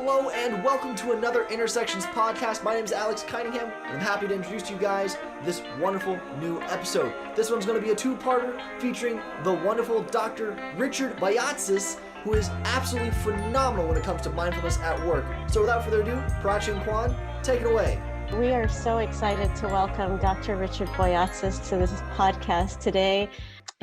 Hello and welcome to another Intersections podcast. My name is Alex Cunningham and I'm happy to introduce to you guys this wonderful new episode. This one's going to be a two-parter featuring the wonderful Dr. Richard Boyatzis, who is absolutely phenomenal when it comes to mindfulness at work. So without further ado, Prachi and Kwan, take it away. We are so excited to welcome Dr. Richard Boyatzis to this podcast today.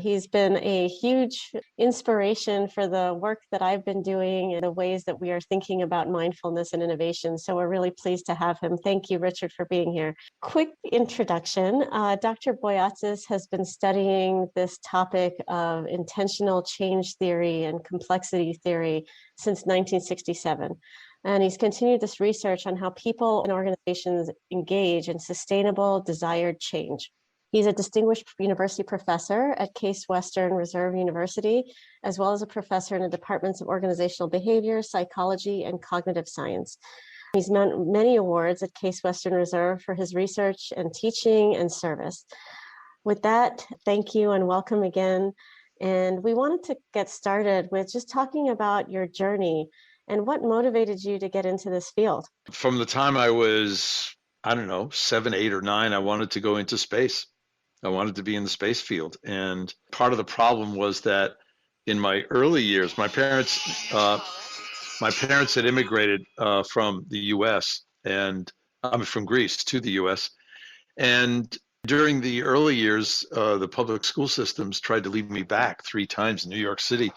He's been a huge inspiration for the work that I've been doing and the ways that we are thinking about mindfulness and innovation. So we're really pleased to have him. Thank you, Richard, for being here. Quick introduction. Dr. Boyatzis has been studying this topic of intentional change theory and complexity theory since 1967. And he's continued this research on how people and organizations engage in sustainable, desired change. He's a distinguished university professor at Case Western Reserve University, as well as a professor in the departments of organizational behavior, psychology, and cognitive science. He's won many awards at Case Western Reserve for his research and teaching and service. With that, thank you and welcome again. And we wanted to get started with just talking about your journey and what motivated you to get into this field. From the time I was, 7, 8, or 9, I wanted to go into space. I wanted to be in the space field. And part of the problem was that in my early years, my parents had immigrated from the U.S. and I'm from Greece to the U.S. And during the early years, the public school systems tried to lead me back 3 times in New York City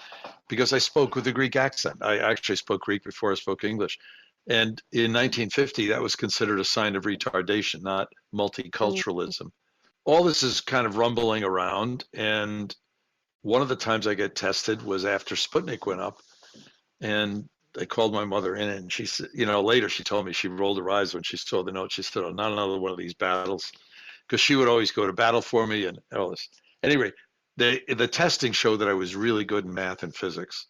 because I spoke with a Greek accent. I actually spoke Greek before I spoke English. And in 1950, that was considered a sign of retardation, not multiculturalism. All this is kind of rumbling around, and one of the times I get tested was after Sputnik went up, and I called my mother in, and she said, later she told me she rolled her eyes when she saw the note. She said, "Oh, not another one of these battles," because she would always go to battle for me and all this. Anyway, the testing showed that I was really good in math and physics.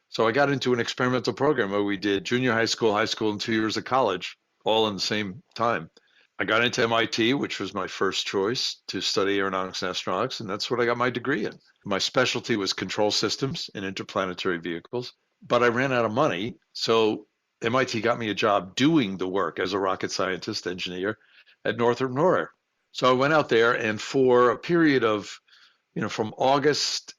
So I got into an experimental program where we did junior high school, and 2 years of college, all in the same time. I got into MIT, which was my first choice to study aeronautics and astronautics, and that's what I got my degree in. My specialty was control systems and interplanetary vehicles, but I ran out of money, so MIT got me a job doing the work as a rocket scientist engineer at Northrop Norway. So I went out there, and for a period of, from August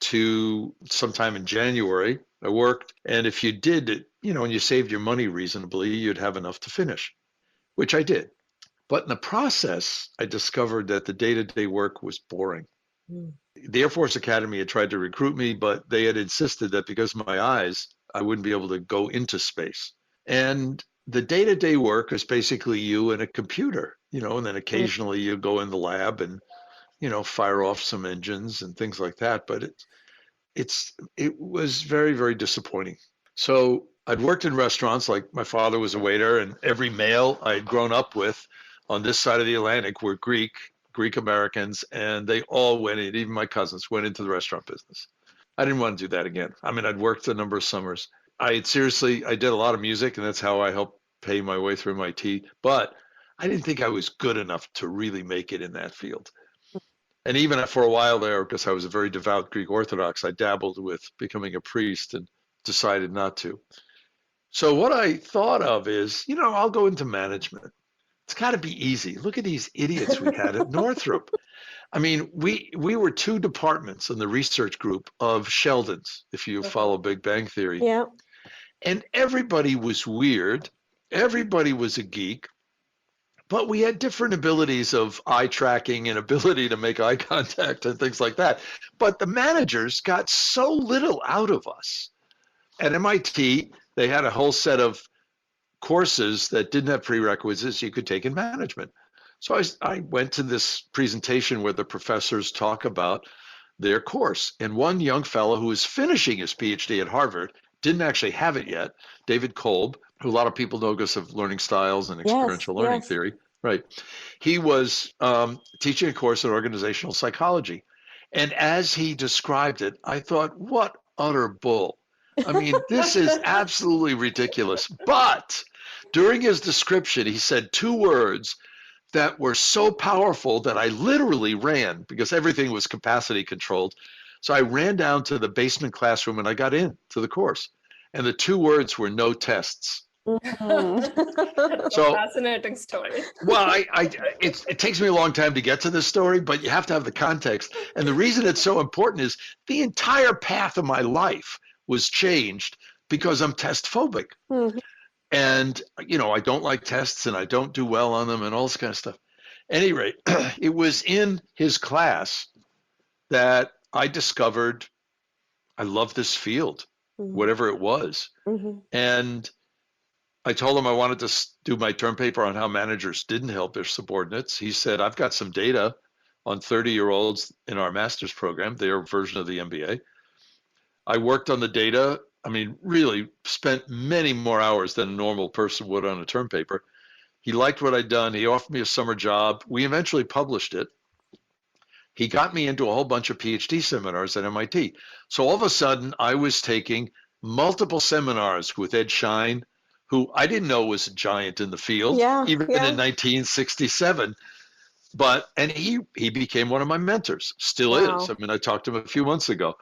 to sometime in January, I worked, and if you did it, and you saved your money reasonably, you'd have enough to finish, which I did. But in the process, I discovered that the day-to-day work was boring. The Air Force Academy had tried to recruit me, but they had insisted that because of my eyes, I wouldn't be able to go into space. And the day-to-day work is basically you and a computer, and then occasionally you go in the lab and, fire off some engines and things like that. But it was very, very disappointing. So I'd worked in restaurants, like my father was a waiter, and every male I'd grown up with on this side of the Atlantic were Greek Americans, and they all went in, even my cousins went into the restaurant business. I didn't want to do that again. I'd worked a number of summers. I did a lot of music, and that's how I helped pay my way through MIT, but I didn't think I was good enough to really make it in that field. And even for a while there, because I was a very devout Greek Orthodox, I dabbled with becoming a priest and decided not to. So what I thought of is, I'll go into management. It's got to be easy. Look at these idiots we had at Northrop. We were 2 departments in the research group of Sheldon's, if you follow Big Bang Theory. Yeah. And everybody was weird. Everybody was a geek. But we had different abilities of eye tracking and ability to make eye contact and things like that. But the managers got so little out of us. At MIT, they had a whole set of courses that didn't have prerequisites you could take in management. So I went to this presentation where the professors talk about their course. And one young fellow who was finishing his PhD at Harvard, didn't actually have it yet, David Kolb, who a lot of people know because of learning styles and experiential learning theory. Right. He was teaching a course in organizational psychology. And as he described it, I thought, what utter bull. This is absolutely ridiculous. But during his description, he said 2 words that were so powerful that I literally ran, because everything was capacity controlled. So I ran down to the basement classroom and I got into the course. And the 2 words were no tests. Mhm. That's a So, fascinating story. well, it takes me a long time to get to this story, but you have to have the context. And the reason it's so important is the entire path of my life was changed because I'm test phobic. Mhm. And, I don't like tests and I don't do well on them and all this kind of stuff. At any rate, it was in his class that I discovered I love this field, Mhm. whatever it was. Mhm. And I told him I wanted to do my term paper on how managers didn't help their subordinates. He said, I've got some data on 30-year-olds in our master's program, their version of the MBA. I worked on the data. I mean, really spent many more hours than a normal person would on a term paper. He liked what I'd done. He offered me a summer job. We eventually published it. He got me into a whole bunch of PhD seminars at MIT. So all of a sudden, I was taking multiple seminars with Ed Schein, who I didn't know was a giant in the field, Yeah, even yeah. in 1967. And he became one of my mentors, still is. Wow. I mean, I talked to him a few months ago.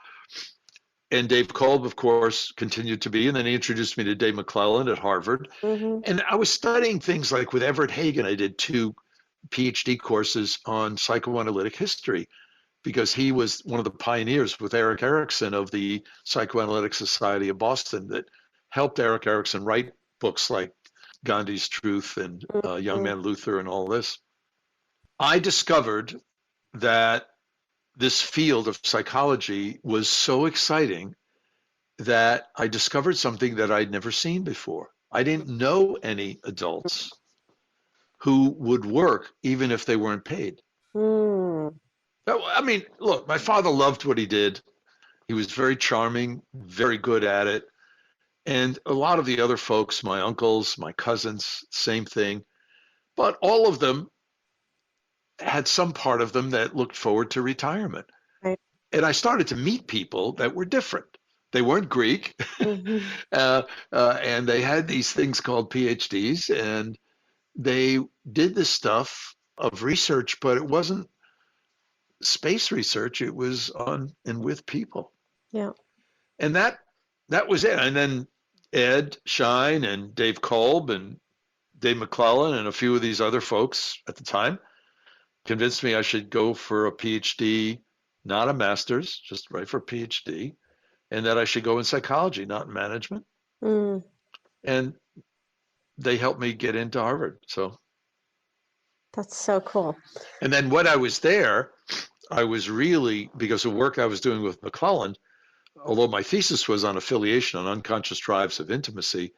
And Dave Kolb, of course, continued to be. And then he introduced me to Dave McClellan at Harvard. Mhm. And I was studying things like with Everett Hagen. I did 2 PhD courses on psychoanalytic history because he was one of the pioneers with Eric Erikson of the Psychoanalytic Society of Boston that helped Eric Erikson write books like Gandhi's Truth and Young Mhm. Man Luther and all this. I discovered that this field of psychology was so exciting that I discovered something that I'd never seen before. I didn't know any adults who would work even if they weren't paid. Mm. I mean, look, my father loved what he did. He was very charming, very good at it. And a lot of the other folks, my uncles, my cousins, same thing. But all of them had some part of them that looked forward to retirement. Right. And I started to meet people that were different. They weren't Greek, Mhm. and they had these things called PhDs, and they did this stuff of research, but it wasn't space research. It was on and with people. Yeah. And that was it. And then Ed Schein and Dave Kolb and Dave McClellan and a few of these other folks at the time convinced me I should go for a PhD, not a master's, just right for a PhD, and that I should go in psychology, not in management. Mm. And they helped me get into Harvard. So, That's so cool. and then when I was there, I was really, because of work I was doing with McClellan, although my thesis was on affiliation on unconscious drives of intimacy,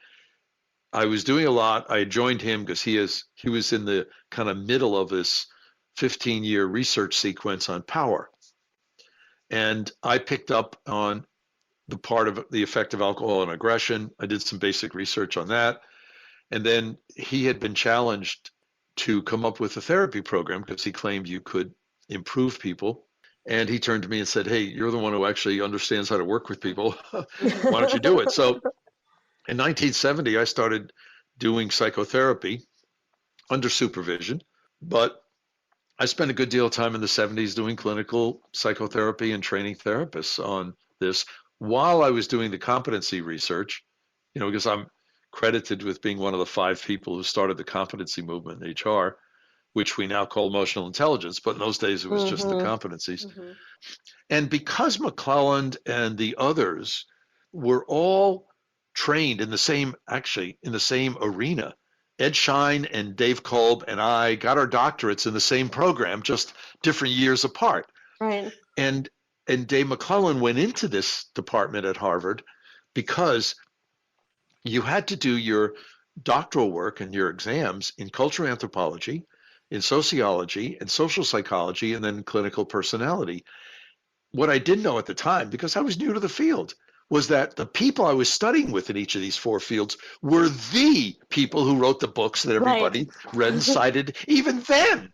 I was doing a lot. I joined him because he was in the kind of middle of this 15-year research sequence on power. And I picked up on the part of the effect of alcohol on aggression. I did some basic research on that. And then he had been challenged to come up with a therapy program because he claimed you could improve people. And he turned to me and said, "Hey, you're the one who actually understands how to work with people. Why don't you do it?" So in 1970, I started doing psychotherapy under supervision, but I spent a good deal of time in the 70s doing clinical psychotherapy and training therapists on this while I was doing the competency research, because I'm credited with being one of the 5 people who started the competency movement in HR, which we now call emotional intelligence, but in those days it was just the competencies. Mhm. And because McClelland and the others were all trained in the same arena, Ed Schein and Dave Kolb and I got our doctorates in the same program, just different years apart. Right. And Dave McClellan went into this department at Harvard because you had to do your doctoral work and your exams in cultural anthropology, in sociology, and social psychology, and then clinical personality. What I didn't know at the time, because I was new to the field, was that the people I was studying with in each of these 4 fields were the people who wrote the books that everybody read and cited even then,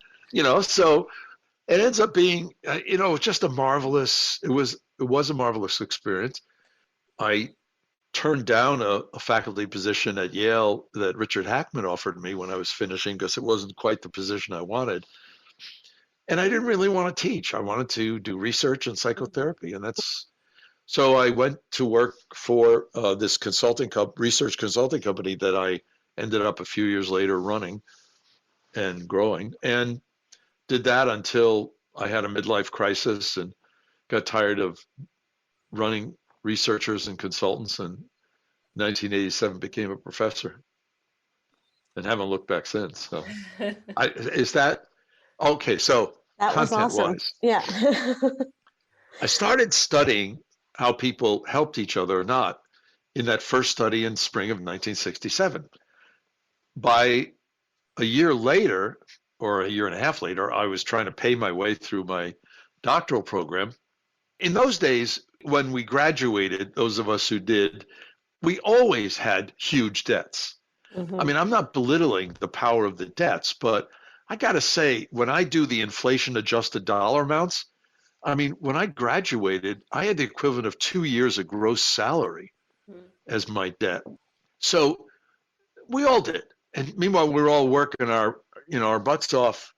so it ends up being, just it was a marvelous experience. I turned down a faculty position at Yale that Richard Hackman offered me when I was finishing because it wasn't quite the position I wanted. And I didn't really want to teach. I wanted to do research and psychotherapy, and that's So I went to work for this research consulting company that I ended up a few years later running and growing, and did that until I had a midlife crisis and got tired of running researchers and consultants, and 1987 became a professor and haven't looked back since. So is that okay? So That was content awesome. wise, Yeah. I started studying how people helped each other or not in that first study in spring of 1967. By a year later, or a year and a half later, I was trying to pay my way through my doctoral program. In those days, when we graduated, those of us who did, we always had huge debts. I mean, I'm not belittling the power of the debts, but I got to say, when I do the inflation adjusted dollar amounts, I mean, when I graduated, I had the equivalent of 2 years of gross salary as my debt. So we all did. And meanwhile, we were all working our butts off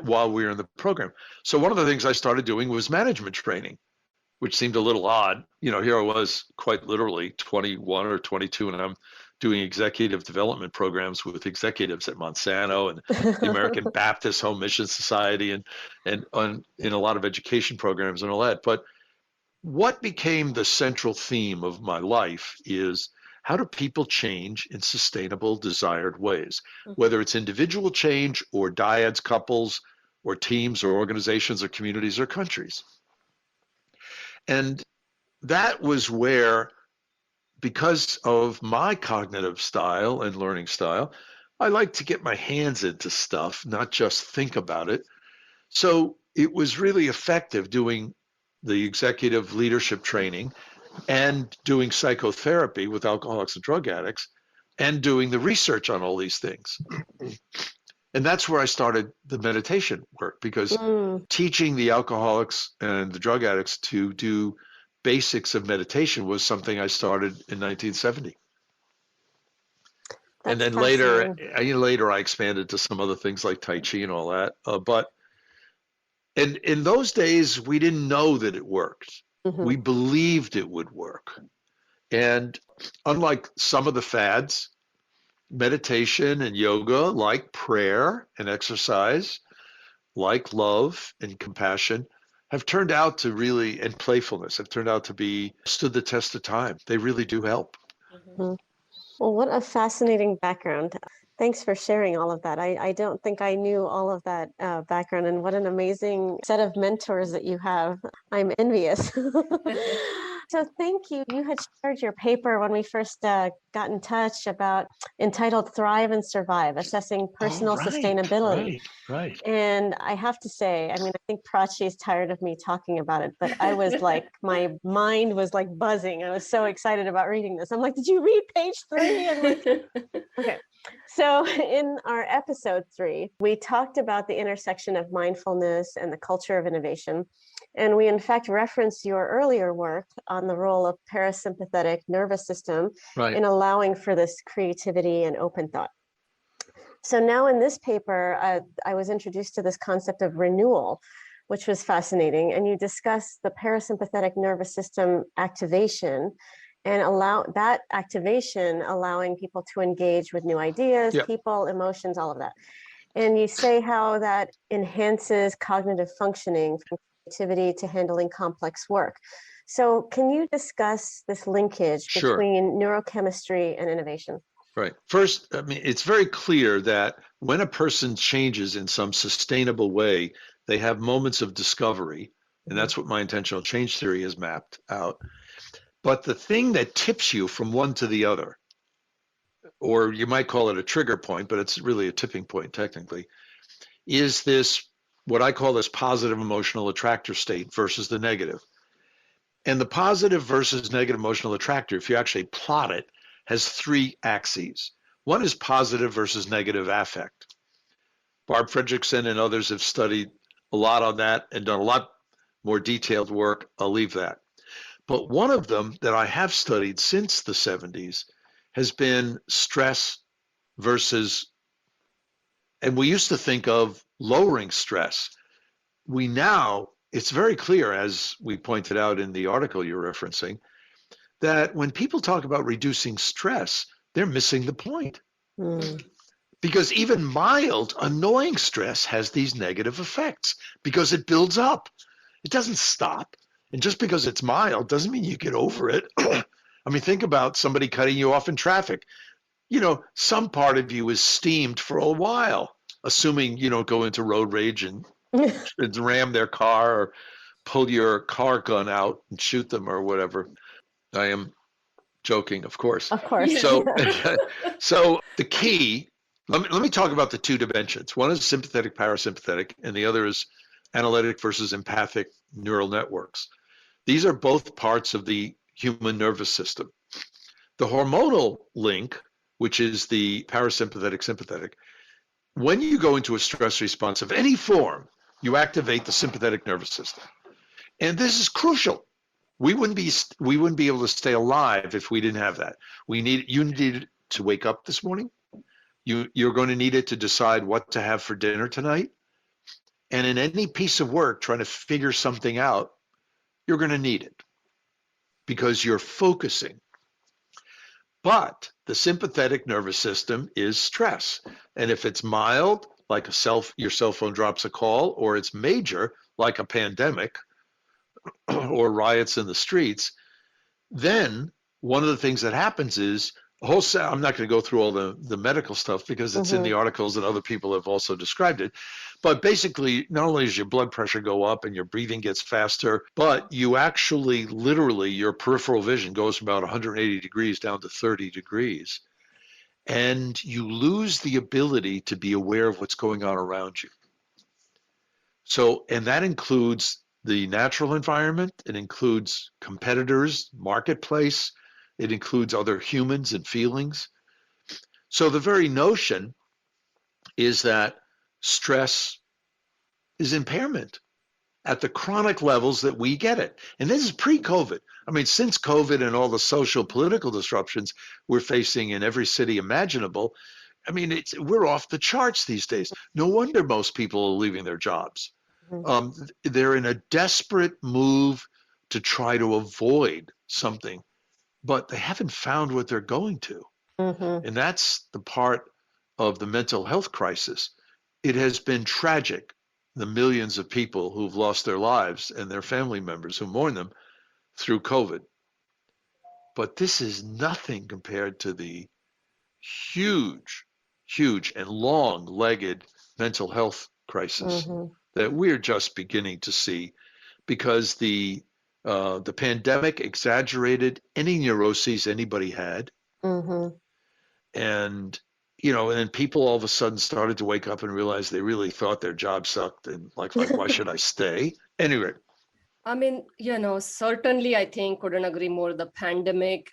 while we were in the program. So one of the things I started doing was management training, which seemed a little odd. Here I was quite literally 21 or 22, and I'm doing executive development programs with executives at Monsanto and the American Baptist Home Mission Society and in a lot of education programs and all that. But what became the central theme of my life is, how do people change in sustainable, desired ways? Whether it's individual change or dyads, couples, or teams or organizations or communities or countries. And that was where, because of my cognitive style and learning style, I like to get my hands into stuff, not just think about it. So it was really effective doing the executive leadership training and doing psychotherapy with alcoholics and drug addicts and doing the research on all these things. And that's where I started the meditation work, because teaching the alcoholics and the drug addicts to do basics of meditation was something I started in 1970. And then later I expanded to some other things like Tai Chi and all that. But in those days, we didn't know that it worked. We believed it would work. And unlike some of the fads, meditation and yoga, like prayer and exercise, like love and compassion, have turned out to really, and playfulness, have turned out to be, stood the test of time. They really do help. Well, what a fascinating background. Thanks for sharing all of that. I don't think I knew all of that background, and what an amazing set of mentors that you have. I'm envious. So thank you. You had shared your paper when we first got in touch entitled Thrive and Survive, Assessing Personal Sustainability. Right. And I have to say, I mean, I think Prachi is tired of me talking about it, but I was like, my mind was like buzzing. I was so excited about reading this. I'm like, did you read page 3? And like, okay. So in our episode 3, we talked about the intersection of mindfulness and the culture of innovation. And we, in fact, referenced your earlier work on the role of parasympathetic nervous system in allowing for this creativity and open thought. So now in this paper, I was introduced to this concept of renewal, which was fascinating. And you discuss the parasympathetic nervous system activation and allow that activation, allowing people to engage with new ideas, people, emotions, all of that. And you say how that enhances cognitive functioning from creativity to handling complex work. So can you discuss this linkage between neurochemistry and innovation? Right. First, I mean, it's very clear that when a person changes in some sustainable way, they have moments of discovery. And that's what my intentional change theory has mapped out. But the thing that tips you from one to the other, or you might call it a trigger point, but it's really a tipping point technically, is this, what I call this positive emotional attractor state versus the negative. And the positive versus negative emotional attractor, if you actually plot it, has 3 axes. One is positive versus negative affect. Barb Fredrickson and others have studied a lot on that and done a lot more detailed work. I'll leave that. But one of them that I have studied since the 70s has been stress versus, and we used to think of lowering stress. We now, it's very clear, as we pointed out in the article you're referencing, that when people talk about reducing stress, they're missing the point. Because even mild, annoying stress has these negative effects because it builds up. It doesn't stop. And just because it's mild doesn't mean you get over it. I mean, think about somebody cutting you off in traffic. You know, some part of you is steamed for a while, assuming you don't go into road rage and ram their car or pull your car gun out and shoot them or whatever. I am joking, of course. Of course. So, so the key, let me talk about the two dimensions. One is sympathetic, parasympathetic, and the other is analytic versus empathic neural networks. These are both parts of the human nervous system. The hormonal link, which is the parasympathetic, sympathetic, when you go into a stress response of any form, you activate the sympathetic nervous system. And this is crucial. We wouldn't be able to stay alive if we didn't have that. You needed to wake up this morning. You're going to need it to decide what to have for dinner tonight. And in any piece of work, trying to figure something out, you're going to need it because you're focusing. But the sympathetic nervous system is stress. And if it's mild, like your cell phone drops a call, or it's major, like a pandemic or riots in the streets, then one of the things that happens is I'm not going to go through all the medical stuff because it's in the articles and other people have also described it. But basically, not only does your blood pressure go up and your breathing gets faster, but you actually, literally, your peripheral vision goes from about 180 degrees down to 30 degrees. And you lose the ability to be aware of what's going on around you. So, and that includes the natural environment. It includes competitors, marketplace. It includes other humans and feelings. So the very notion is that stress is impairment at the chronic levels that we get it. And this is pre-COVID. I mean, since COVID and all the social political disruptions we're facing in every city imaginable, I mean, we're off the charts these days. No wonder most people are leaving their jobs. They're in a desperate move to try to avoid something, but they haven't found what they're going to. And that's the part of the mental health crisis. It has been tragic, the millions of people who've lost their lives and their family members who mourn them through COVID. But this is nothing compared to the huge, huge and long-legged mental health crisis that we're just beginning to see, because the pandemic exaggerated any neuroses anybody had. And, you know, and people all of a sudden started to wake up and realize they really thought their job sucked and like why should I stay? Anyway. I mean, certainly I think couldn't agree more. The pandemic,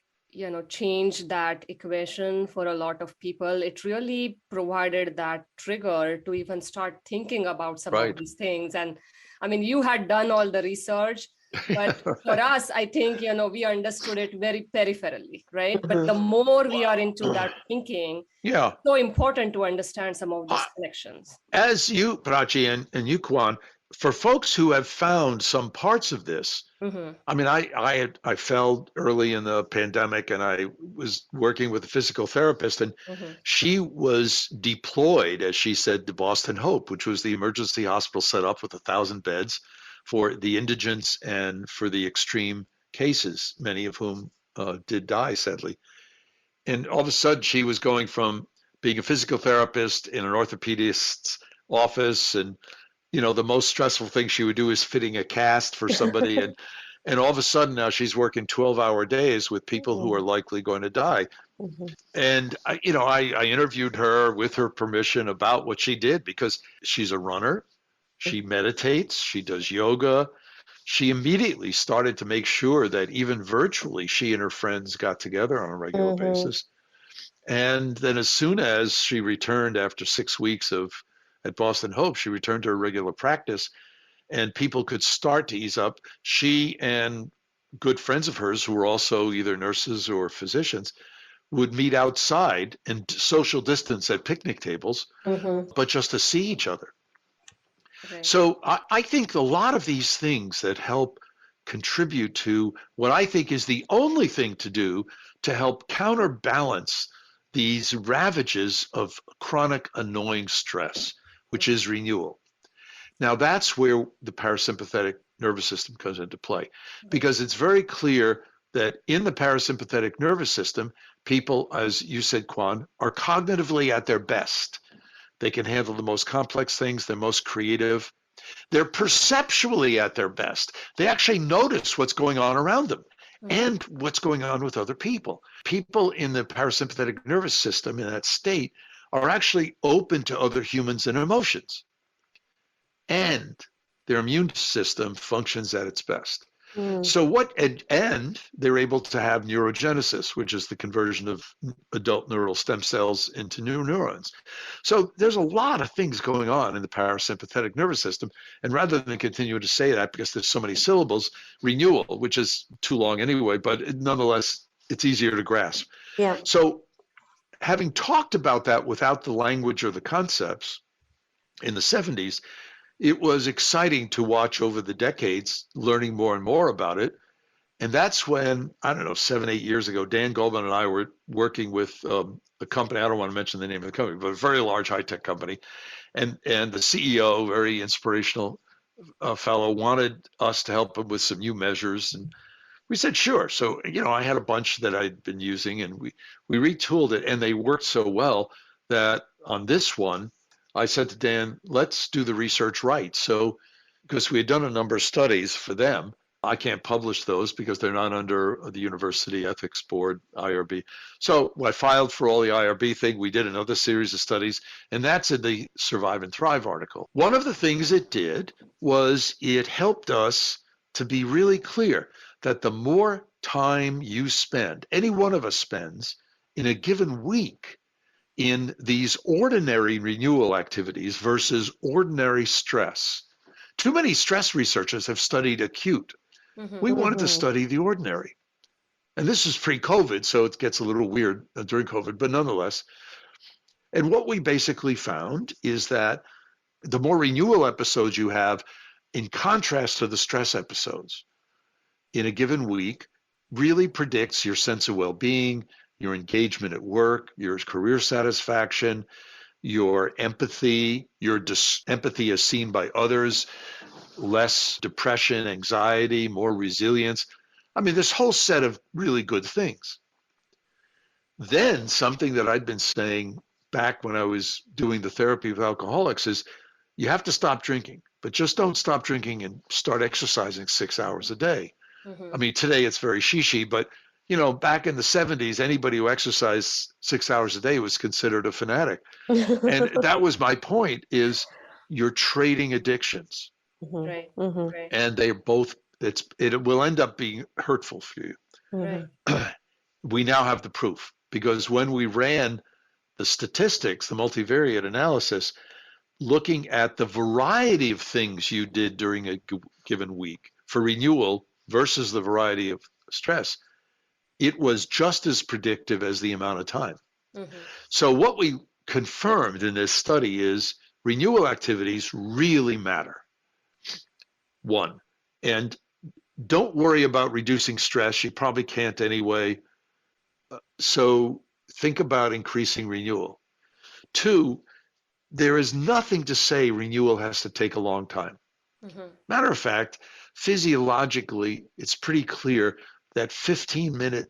changed that equation for a lot of people. It really provided that trigger to even start thinking about some of these things. And I mean, you had done all the research, but for us, I think, we understood it very peripherally, right? But the more we are into that thinking, so important to understand some of these connections. As you, Prachi, and you, Kwan, for folks who have found some parts of this, I mean, I fell early in the pandemic, and I was working with a physical therapist, and she was deployed, as she said, to Boston Hope, which was the emergency hospital set up with 1,000 beds for the indigents and for the extreme cases, many of whom did die, sadly. And all of a sudden, she was going from being a physical therapist in an orthopedist's office, and the most stressful thing she would do is fitting a cast for somebody. and all of a sudden now she's working 12-hour days with people who are likely going to die. And I interviewed her with her permission about what she did, because she's a runner. She meditates, she does yoga. She immediately started to make sure that even virtually she and her friends got together on a regular basis. And then as soon as she returned after 6 weeks at Boston Hope, she returned to her regular practice, and people could start to ease up. She and good friends of hers, who were also either nurses or physicians, would meet outside and social distance at picnic tables, but just to see each other. Right. So I think a lot of these things that help contribute to what I think is the only thing to do to help counterbalance these ravages of chronic annoying stress, which is renewal. Now that's where the parasympathetic nervous system comes into play, because it's very clear that in the parasympathetic nervous system, people, as you said, Kwan, are cognitively at their best. They can handle the most complex things, they're most creative. They're perceptually at their best. They actually notice what's going on around them and what's going on with other people. People in the parasympathetic nervous system in that state are actually open to other humans and emotions. And their immune system functions at its best. So and they're able to have neurogenesis, which is the conversion of adult neural stem cells into new neurons. So there's a lot of things going on in the parasympathetic nervous system. And rather than continue to say that, because there's so many syllables, renewal, which is too long anyway, but nonetheless, it's easier to grasp. Yeah. So having talked about that without the language or the concepts in the 70s, it was exciting to watch over the decades, learning more and more about it. And that's when, I don't know, 7, 8 years ago, Dan Goldman and I were working with a company, I don't want to mention the name of the company, but a very large high-tech company. And the CEO, very inspirational fellow, wanted us to help him with some new measures. And we said, sure. So, I had a bunch that I'd been using, and we retooled it, and they worked so well that on this one, I said to Dan, let's do the research right. So, because we had done a number of studies for them, I can't publish those because they're not under the University Ethics Board, IRB. So I filed for all the IRB thing. We did another series of studies, and that's in the Survive and Thrive article. One of the things it did was it helped us to be really clear that the more time you spend, any one of us spends, in a given week, in these ordinary renewal activities versus ordinary stress. Too many stress researchers have studied acute. We wanted to study the ordinary. And this is pre-COVID, so it gets a little weird during COVID, but nonetheless. And what we basically found is that the more renewal episodes you have, in contrast to the stress episodes in a given week, really predicts your sense of well-being, your engagement at work, your career satisfaction, your empathy, empathy as seen by others, less depression, anxiety, more resilience. I mean, this whole set of really good things. Then something that I'd been saying back when I was doing the therapy of alcoholics is you have to stop drinking, but just don't stop drinking and start exercising 6 hours a day. I mean, today it's very shishi, but back in the 70s, anybody who exercised 6 hours a day was considered a fanatic. And that was my point, is you're trading addictions. Right. And they're both, it will end up being hurtful for you. Right. We now have the proof, because when we ran the statistics, the multivariate analysis, looking at the variety of things you did during a given week for renewal versus the variety of stress, it was just as predictive as the amount of time. So what we confirmed in this study is renewal activities really matter. One, and don't worry about reducing stress. You probably can't anyway. So think about increasing renewal. Two, there is nothing to say renewal has to take a long time. Matter of fact, physiologically, it's pretty clear that 15-minute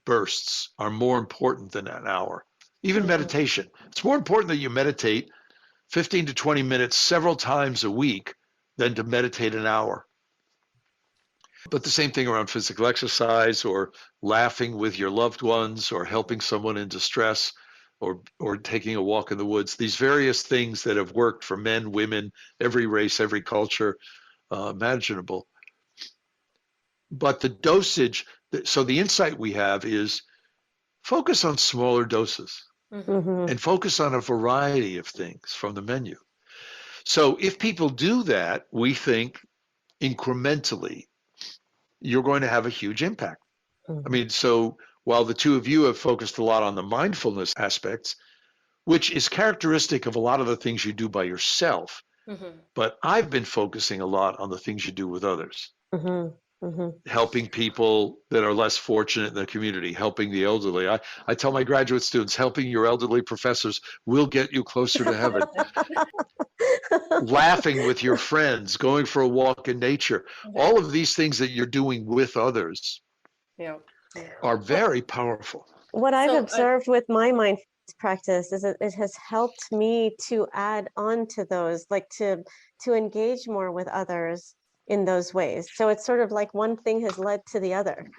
bursts are more important than an hour. Even meditation. It's more important that you meditate 15 to 20 minutes several times a week than to meditate an hour. But the same thing around physical exercise, or laughing with your loved ones, or helping someone in distress, or taking a walk in the woods. These various things that have worked for men, women, every race, every culture imaginable. But the dosage, so the insight we have is focus on smaller doses and focus on a variety of things from the menu. So if people do that, we think incrementally, you're going to have a huge impact. I mean, so while the two of you have focused a lot on the mindfulness aspects, which is characteristic of a lot of the things you do by yourself, But I've been focusing a lot on the things you do with others. Helping people that are less fortunate in their community, helping the elderly. I tell my graduate students, helping your elderly professors will get you closer to heaven. Laughing with your friends, going for a walk in nature. All of these things that you're doing with others are very powerful. What I've observed with my mindfulness practice is that it has helped me to add on to those, like to engage more with others in those ways. So it's sort of like one thing has led to the other.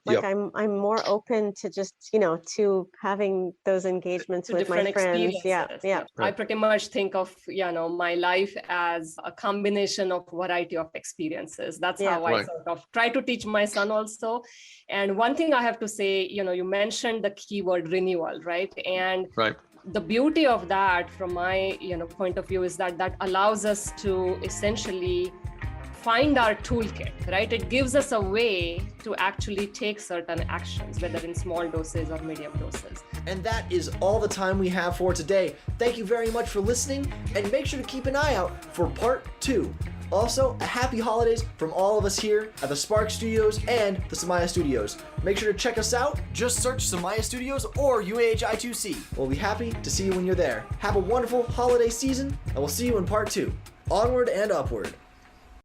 Like I'm more open to just, to having those engagements with my friends. Yeah. Right. I pretty much think of, my life as a combination of variety of experiences. That's how I sort of try to teach my son also. And one thing I have to say, you mentioned the keyword renewal, right? And the beauty of that from my, point of view is that allows us to essentially find our toolkit, right? It gives us a way to actually take certain actions, whether in small doses or medium doses. And that is all the time we have for today. Thank you very much for listening, and make sure to keep an eye out for part 2. Also, a happy holidays from all of us here at the Spark Studios and the Samaya Studios. Make sure to check us out. Just search Samaya Studios or UAHI2C. We'll be happy to see you when you're there. Have a wonderful holiday season, and we'll see you in part 2. Onward and upward.